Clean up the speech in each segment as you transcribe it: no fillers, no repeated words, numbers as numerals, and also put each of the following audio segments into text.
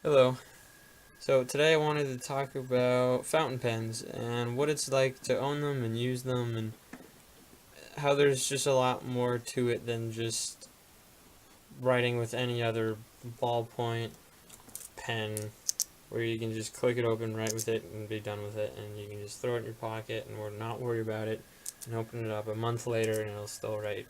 Hello. So today I wanted to talk about fountain pens and what it's like to own them and use them, and how there's just a lot more to it than just writing with any other ballpoint pen where you can just click it open, write with it, and be done with it, and you can just throw it in your pocket and not worry about it and open it up a month later and it'll still write.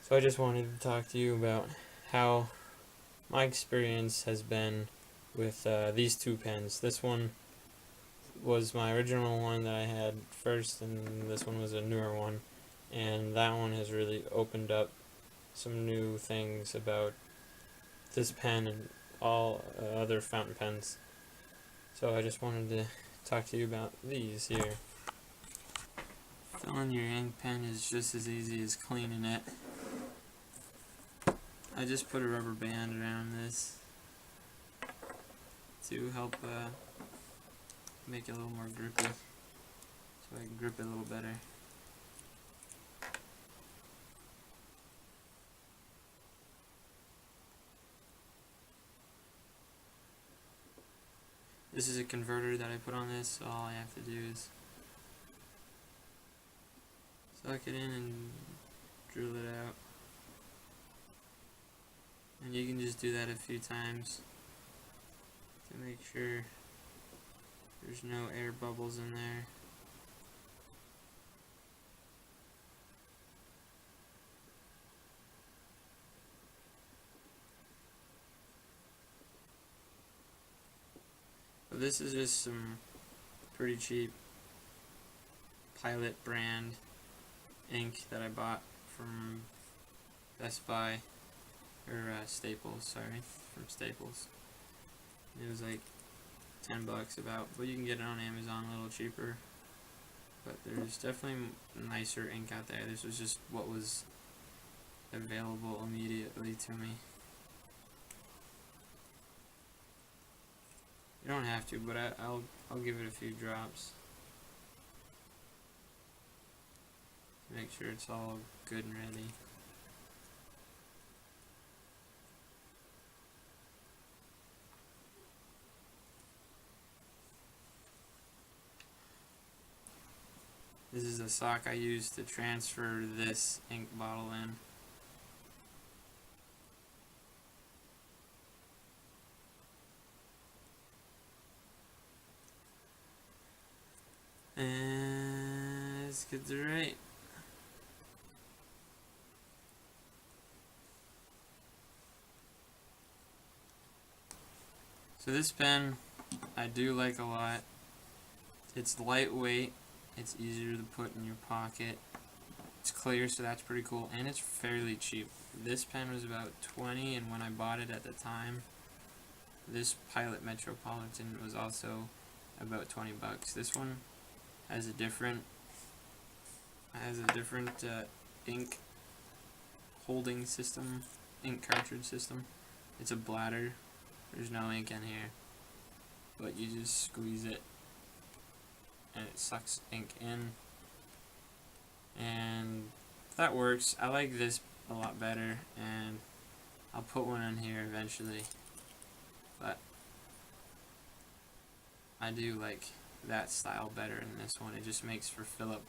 So I just wanted to talk to you about how my experience has been with these two pens. This one was my original one that I had first, and this one was a newer one. And that one has really opened up some new things about this pen and all other fountain pens. So I just wanted to talk to you about these here. Filling your ink pen is just as easy as cleaning it. I just put a rubber band around this to help make it a little more grippy, so I can grip it a little better. This is a converter that I put on this, so all I have to do is suck it in and drill it out. And you can just do that a few times to make sure there's no air bubbles in there. But this is just some pretty cheap Pilot brand ink that I bought from Best Buy, or Staples, sorry, from Staples. It was like $10 about, but you can get it on Amazon a little cheaper. But there's definitely nicer ink out there. This was just what was available immediately to me. You don't have to, but I'll give it a few drops to make sure it's all good and ready. This is a sock I used to transfer this ink bottle in. And let's get to write. So this pen I do like a lot. It's lightweight, it's easier to put in your pocket. It's clear, so that's pretty cool, and it's fairly cheap. This pen was about $20, and when I bought it at the time, this Pilot Metropolitan was also about $20. This one has a different ink holding system, ink cartridge system. It's a bladder. There's no ink in here, but you just squeeze it and it sucks ink in, and that works. I like this a lot better, and I'll put one in here eventually, but I do like that style better than this one. It just makes for fill up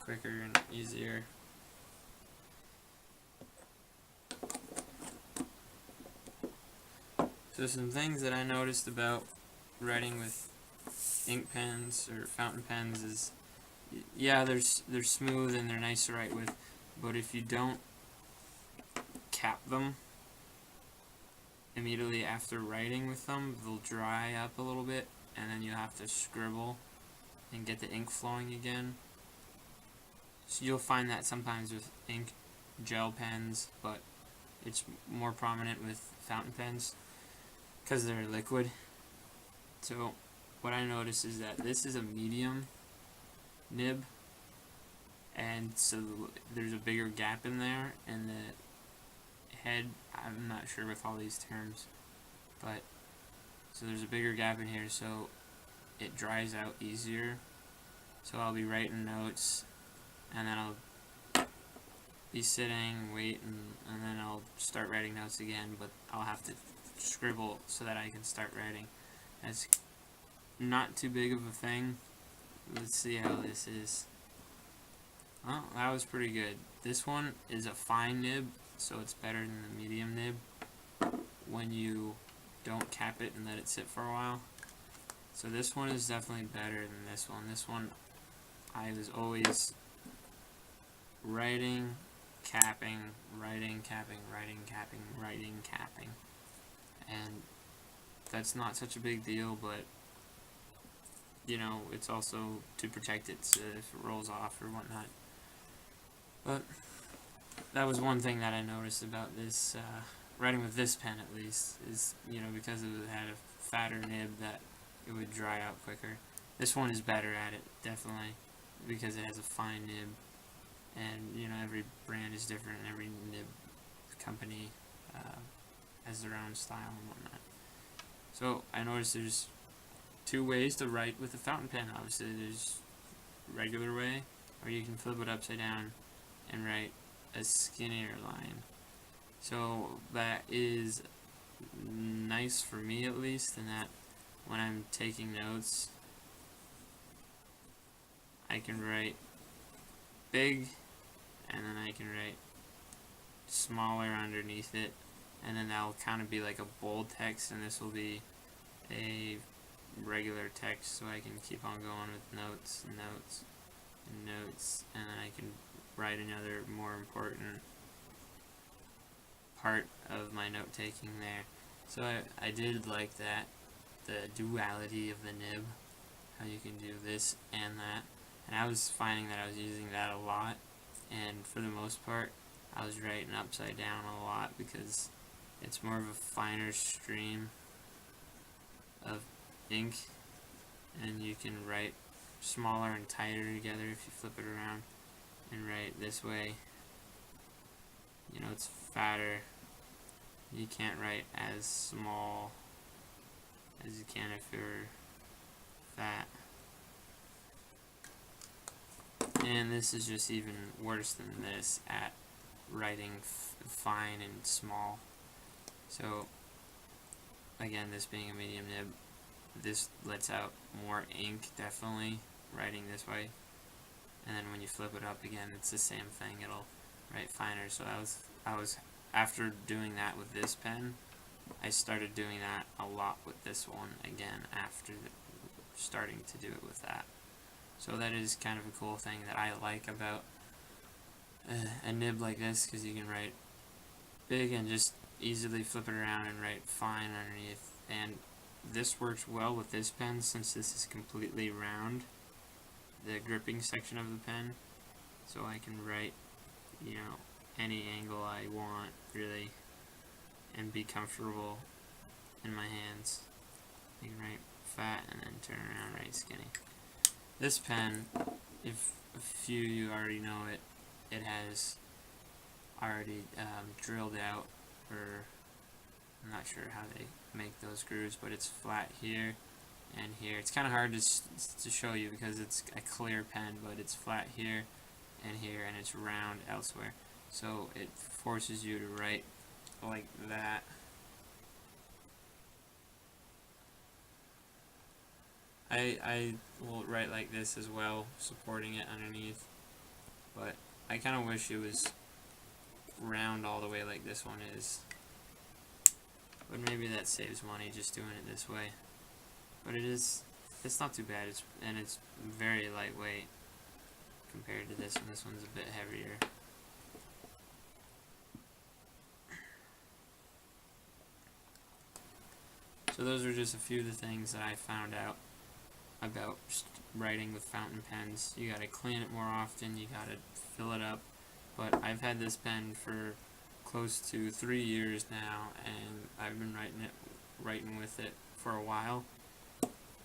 quicker and easier. So some things that I noticed about writing with ink pens or fountain pens is, yeah, they're smooth and they're nice to write with, but if you don't cap them immediately after writing with them, they'll dry up a little bit, and then you have to scribble and get the ink flowing again. So you'll find that sometimes with ink gel pens, but it's more prominent with fountain pens because they're liquid. So what I noticed is that this is a medium nib, and so there's a bigger gap in there, and the head, I'm not sure with all these terms, but so there's a bigger gap in here, so it dries out easier. So I'll be writing notes, and then I'll be sitting, wait, and then I'll start writing notes again, but I'll have to scribble so that I can start writing. That's not too big of a thing. Let's see how this is. Well, that was pretty good. This one is a fine nib, so it's better than the medium nib when you don't cap it and let it sit for a while. So this one is definitely better than this one. This one, I was always writing, capping, writing, capping, writing, capping, writing, capping. And that's not such a big deal, but you know, it's also to protect it so if it rolls off or whatnot. But that was one thing that I noticed about this, writing with this pen at least, is, you know, because it had a fatter nib that it would dry out quicker. This one is better at it, definitely, because it has a fine nib, and, you know, every brand is different, and every nib company has their own style and whatnot. So, I noticed there's two ways to write with a fountain pen. Obviously, there's regular way, or you can flip it upside down and write a skinnier line. So that is nice for me, at least, in that when I'm taking notes, I can write big, and then I can write smaller underneath it, and then that'll kind of be like a bold text, and this will be a regular text, so I can keep on going with notes and notes and notes, and then I can write another more important part of my note taking there. So I did like that, the duality of the nib, how you can do this and that, and I was finding that I was using that a lot, and for the most part I was writing upside down a lot because it's more of a finer stream of ink, and you can write smaller and tighter together if you flip it around and write this way. You know, it's fatter. You can't write as small as you can if you're fat. And this is just even worse than this at writing fine and small. So again, this being a medium nib, this lets out more ink, definitely, writing this way. And then when you flip it up again, it's the same thing, it'll write finer. So I was after doing that with this pen, I started doing that a lot with this one again after starting to do it with that. So that is kind of a cool thing that I like about a nib like this, because you can write big and just easily flip it around and write fine underneath. And this works well with this pen since this is completely round, the gripping section of the pen, so I can write, you know, any angle I want, really, and be comfortable in my hands. You can write fat and then turn around, write skinny. This pen, if a few of you already know it, it has already drilled out, or I'm not sure how they make those grooves, but it's flat here and here. It's kind of hard to show you because it's a clear pen, but it's flat here and here, and it's round elsewhere. So it forces you to write like that. I will write like this as well, supporting it underneath, but I kind of wish it was round all the way like this one is. But maybe that saves money just doing it this way. But it's not too bad, and it's very lightweight compared to this one. This one's a bit heavier. So those are just a few of the things that I found out about writing with fountain pens. You gotta clean it more often, you gotta fill it up. But I've had this pen for close to 3 years now, and I've been writing with it for a while.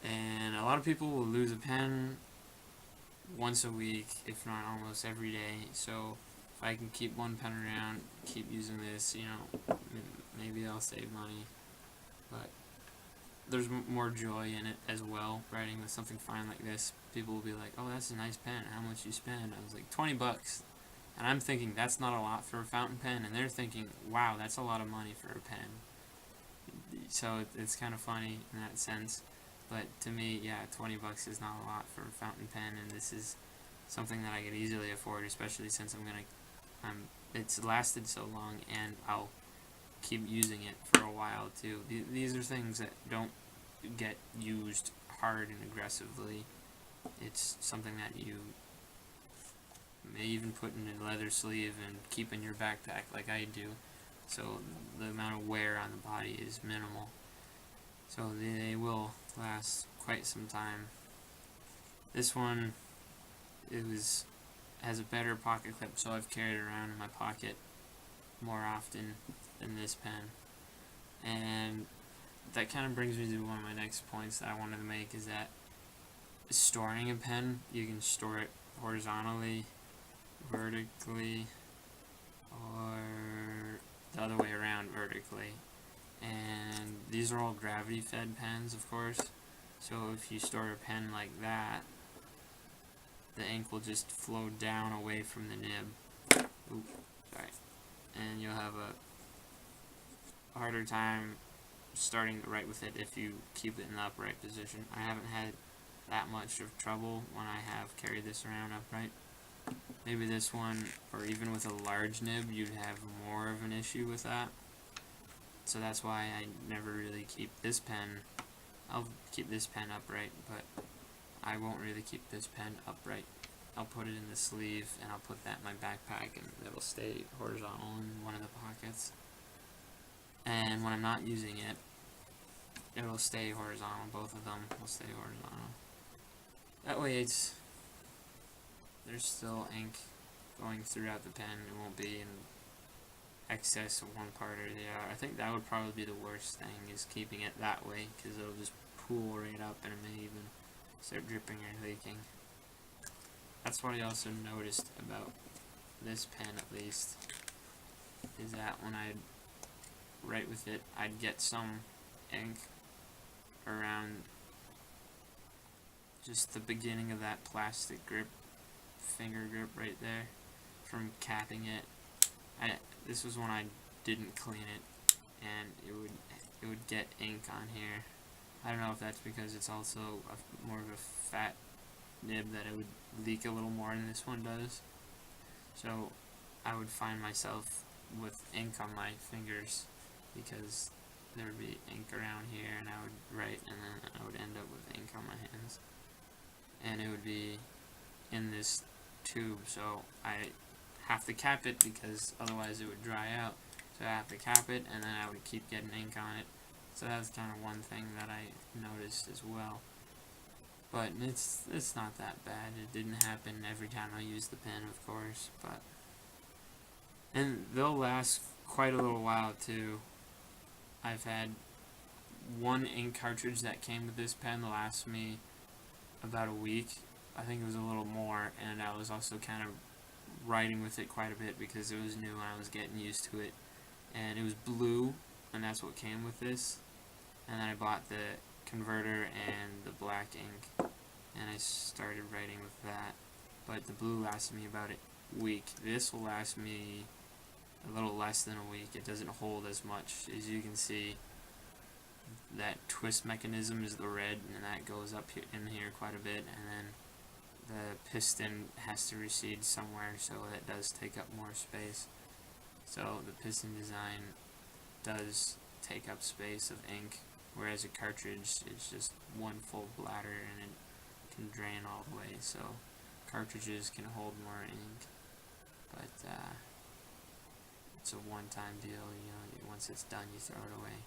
And a lot of people will lose a pen once a week, if not almost every day. So if I can keep one pen around, keep using this, you know, maybe I'll save money. But there's more joy in it as well, writing with something fine like this. People will be like, oh, that's a nice pen, how much you spend? I was like, $20. And I'm thinking that's not a lot for a fountain pen, and they're thinking, wow, that's a lot of money for a pen. So it's kind of funny in that sense. But to me, yeah, $20 is not a lot for a fountain pen, and this is something that I could easily afford, especially since it's lasted so long, and I'll keep using it for a while too. These are things that don't get used hard and aggressively. It's something that you may even put in a leather sleeve and keep in your backpack like I do. So the amount of wear on the body is minimal. So they will last quite some time. This one has a better pocket clip, so I've carried it around in my pocket more often than this pen. And that kind of brings me to one of my next points that I wanted to make, is that storing a pen, you can store it horizontally, vertically, or the other way around, vertically. And these are all gravity fed pens, of course, so if you store a pen like that, the ink will just flow down away from the nib. Oops, sorry. And you'll have a harder time starting to write with it if you keep it in the upright position. I haven't had that much of trouble when I have carried this around upright. Maybe this one, or even with a large nib, you'd have more of an issue with that. So that's why I never really keep this pen. I'll keep this pen upright, but I won't really keep this pen upright. I'll put it in the sleeve, and I'll put that in my backpack, and it'll stay horizontal in one of the pockets. And when I'm not using it, it'll stay horizontal. Both of them will stay horizontal. That way there's still ink going throughout the pen. It won't be in excess of one part or the other. I think that would probably be the worst thing, is keeping it that way, because it'll just pool right up and it may even start dripping or leaking. That's what I also noticed about this pen, at least, is that when I'd write with it, I'd get some ink around just the beginning of that plastic grip, finger grip right there, from capping it. This was when I didn't clean it, and it would get ink on here. I don't know if that's because it's also more of a fat nib that it would leak a little more than this one does. So I would find myself with ink on my fingers because there would be ink around here, and I would write, and then I would end up with ink on my hands. And it would be in this tube, so I have to cap it because otherwise it would dry out. So I have to cap it, and then I would keep getting ink on it. So that's kind of one thing that I noticed as well. But it's not that bad. It didn't happen every time I used the pen, of course, and they'll last quite a little while too. I've had one ink cartridge that came with this pen last me about a week. I think it was a little more, and I was also kind of writing with it quite a bit because it was new and I was getting used to it. And it was blue, and that's what came with this. And then I bought the converter and the black ink, and I started writing with that. But the blue lasted me about a week. This will last me a little less than a week. It doesn't hold as much. As you can see, that twist mechanism is the red, and that goes up here, in here quite a bit, and then the piston has to recede somewhere, so that does take up more space. So the piston design does take up space of ink, whereas a cartridge is just one full bladder and it can drain all the way. So cartridges can hold more ink, but it's a one-time deal. You know, once it's done, you throw it away.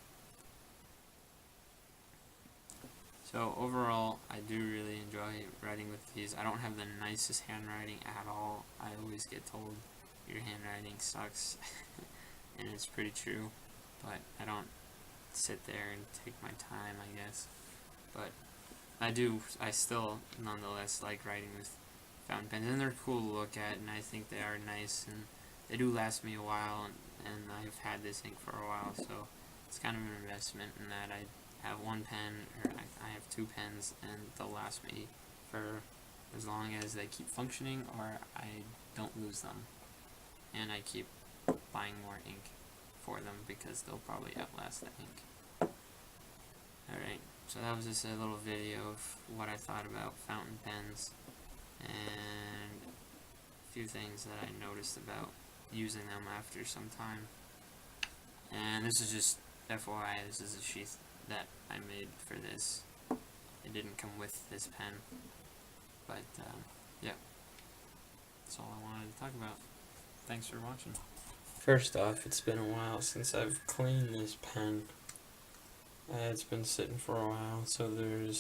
So overall, I do really enjoy writing with these. I don't have the nicest handwriting at all. I always get told your handwriting sucks, and it's pretty true, but I don't sit there and take my time, I guess. But I still nonetheless like writing with fountain pens, and they're cool to look at, and I think they are nice, and they do last me a while, and I've had this ink for a while, so it's kind of an investment in that I have one pen, or I have two pens, and they'll last me for as long as they keep functioning or I don't lose them. And I keep buying more ink for them because they'll probably outlast the ink. Alright, so that was just a little video of what I thought about fountain pens and a few things that I noticed about using them after some time. And this is just FYI, this is a sheath that I made for this. It didn't come with this pen, but yeah, that's all I wanted to talk about. Thanks for watching. First off, it's been a while since I've cleaned this pen. It's been sitting for a while, so the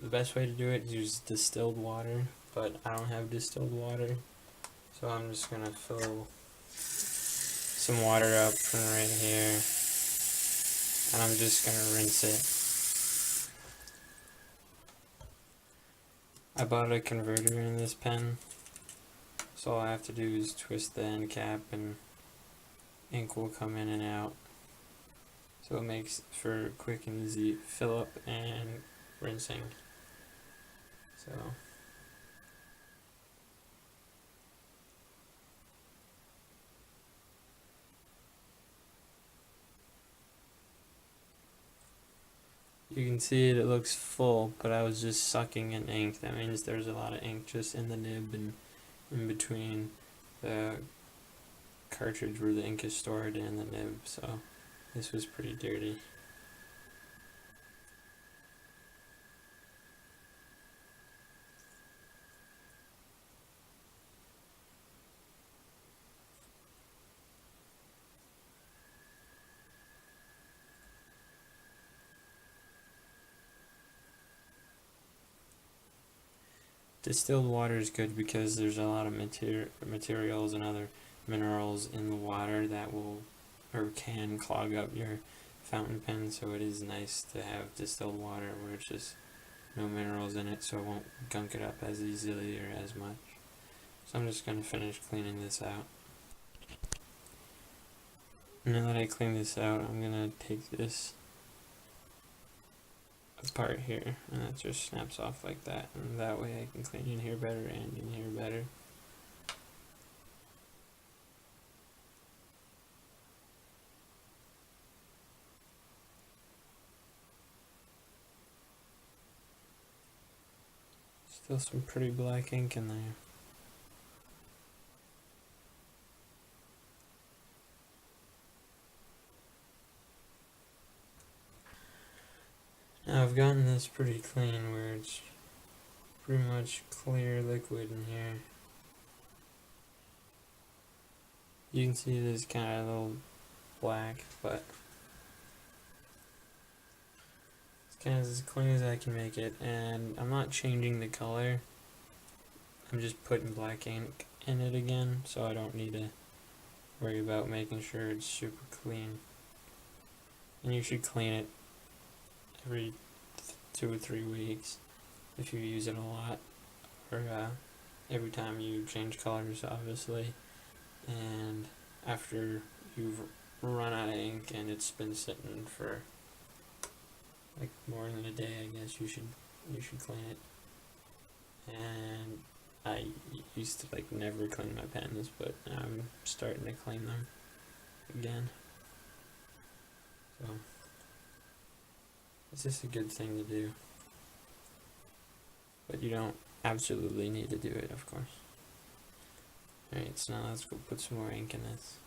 best way to do it is use distilled water, but I don't have distilled water, so I'm just gonna fill some water up from right here, and I'm just gonna rinse it. I bought a converter in this pen, so all I have to do is twist the end cap and ink will come in and out. So it makes for quick and easy fill up and rinsing. So you can see it looks full, but I was just sucking in ink. That means there's a lot of ink just in the nib and in between the cartridge where the ink is stored and the nib, so this was pretty dirty. Distilled water is good because there's a lot of materials and other minerals in the water that will or can clog up your fountain pen, so it is nice to have distilled water where it's just no minerals in it, so it won't gunk it up as easily or as much. So I'm just going to finish cleaning this out. Now that I clean this out, I'm going to take this apart here, and that just snaps off like that, and that way I can clean in here better and in here better. Still some pretty black ink in there. Now I've gotten this pretty clean where it's pretty much clear liquid in here. You can see this kind of a little black, but it's kind of as clean as I can make it, and I'm not changing the color. I'm just putting black ink in it again, so I don't need to worry about making sure it's super clean. And you should clean it every 2 or 3 weeks if you use it a lot, or every time you change colors, obviously. And after you've run out of ink and it's been sitting for like more than a day, I guess you should clean it. And I used to like never clean my pens, but now I'm starting to clean them again. So it's just a good thing to do, but you don't absolutely need to do it, of course. Alright, so now let's go put some more ink in this.